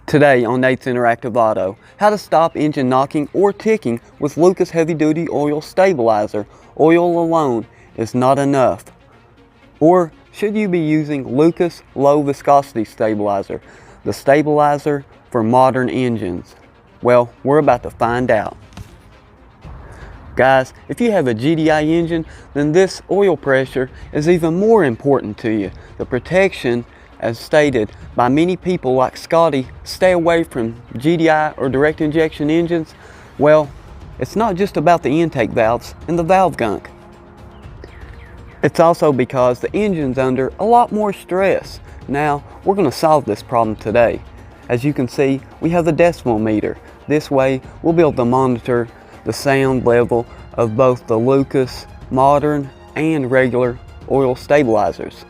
Today on Nate's Interactive Auto, how to stop engine knocking or ticking with Lucas Heavy Duty Oil Stabilizer. Oil alone is not enough. Or should you be using Lucas Low Viscosity Stabilizer, the stabilizer for modern engines? Well, we're about to find out. Guys, if you have a GDI engine, then this oil pressure is even more important to you. The protection, as stated by many people like Scotty, stay away from GDI or direct injection engines. Well, it's not just about the intake valves and the valve gunk. It's also because the engine's under a lot more stress. Now, we're going to solve this problem today. As you can see, we have the decibel meter. This way, we'll be able to monitor the sound level of both the Lucas modern and regular oil stabilizers.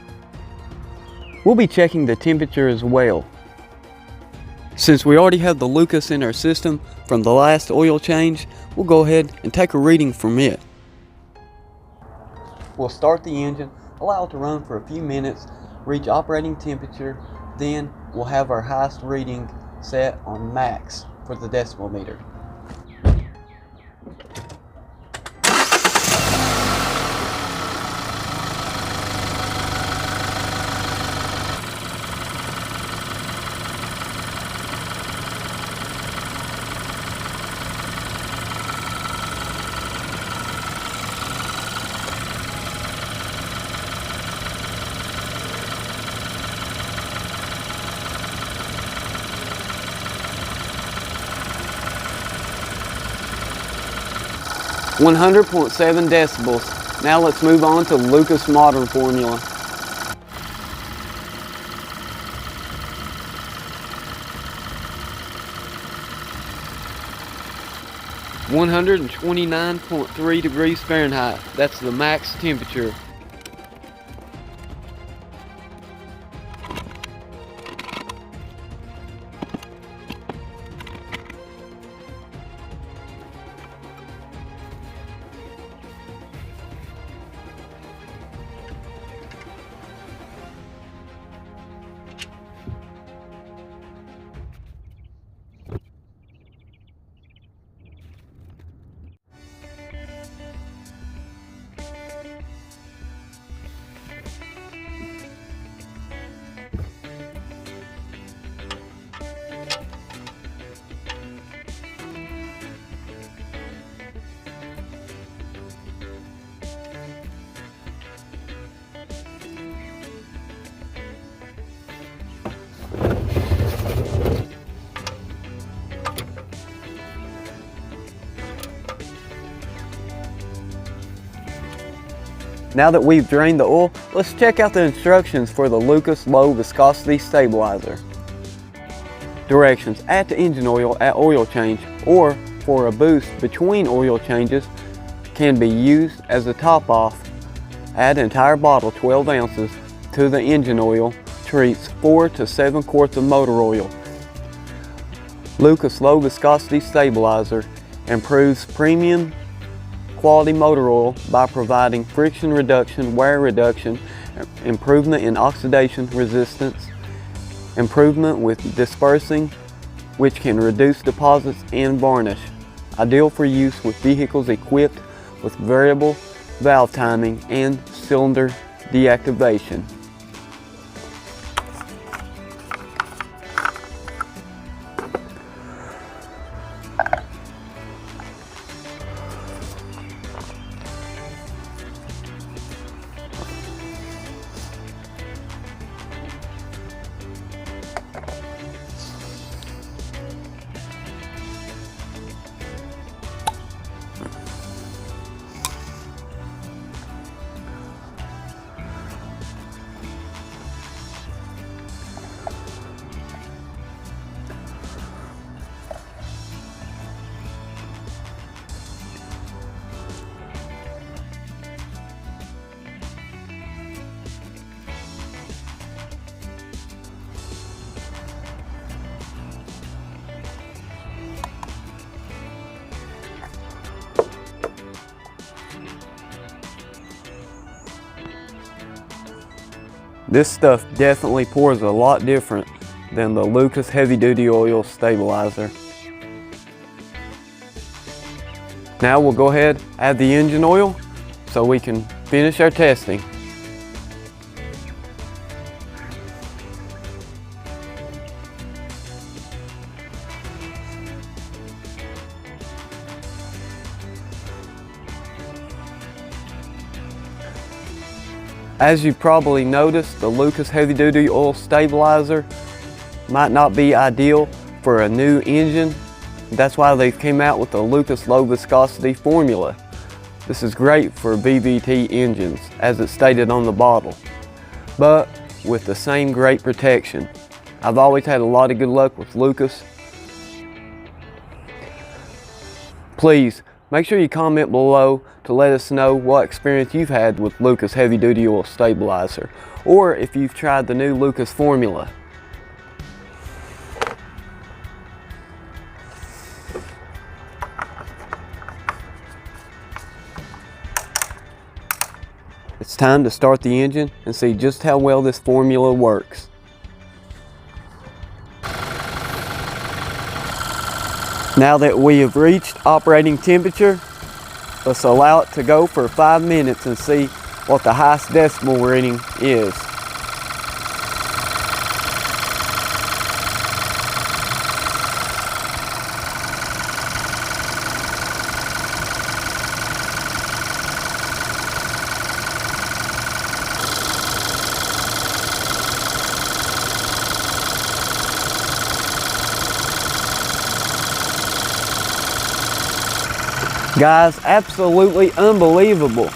We'll be checking the temperature as well. Since we already have the Lucas in our system from the last oil change, we'll go ahead and take a reading from it. We'll start the engine, allow it to run for a few minutes, reach operating temperature, then we'll have our highest reading set on max for the decibel meter. .7 decibels. Now let's move on to Lucas Modern formula. (129.3 degrees Fahrenheit). That's the max temperature. Now that we've drained the oil, let's check out the instructions for the Lucas Low Viscosity Stabilizer. Directions: add to engine oil at oil change, or for a boost between oil changes, can be used as a top off. Add an entire bottle, 12 ounces, to the engine oil. Treats 4 to 7 quarts of motor oil. Lucas Low Viscosity Stabilizer improves premium quality motor oil by providing friction reduction, wear reduction, improvement in oxidation resistance, improvement with dispersing, which can reduce deposits and varnish. Ideal for use with vehicles equipped with variable valve timing and cylinder deactivation. This stuff definitely pours a lot different than the Lucas Heavy Duty Oil Stabilizer. Now we'll go ahead, add the engine oil so we can finish our testing. As you probably noticed, the Lucas Heavy Duty Oil Stabilizer might not be ideal for a new engine. That's why they came out with the Lucas Low Viscosity formula. This is great for VVT engines, as it's stated on the bottle, but with the same great protection. I've always had a lot of good luck with Lucas. Please make sure you comment below to let us know what experience you've had with Lucas Heavy Duty Oil Stabilizer, or if you've tried the new Lucas formula. It's time to start the engine and see just how well this formula works. Now that we have reached operating temperature, let's allow it to go for 5 minutes and see what the highest decibel reading is. Guys, absolutely unbelievable.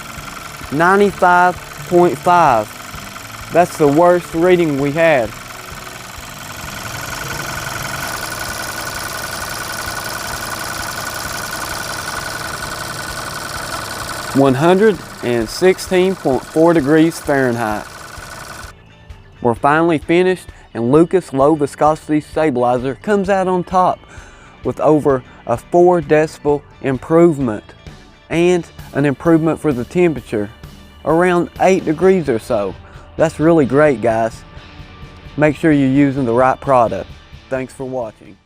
95.5. That's the worst reading we had. (116.4 degrees Fahrenheit). We're finally finished, and Lucas Low Viscosity Stabilizer comes out on top with over a 4 decibel improvement and an improvement for the temperature, around 8 degrees or so. That's really great, guys. Make sure you're using the right product. Thanks for watching.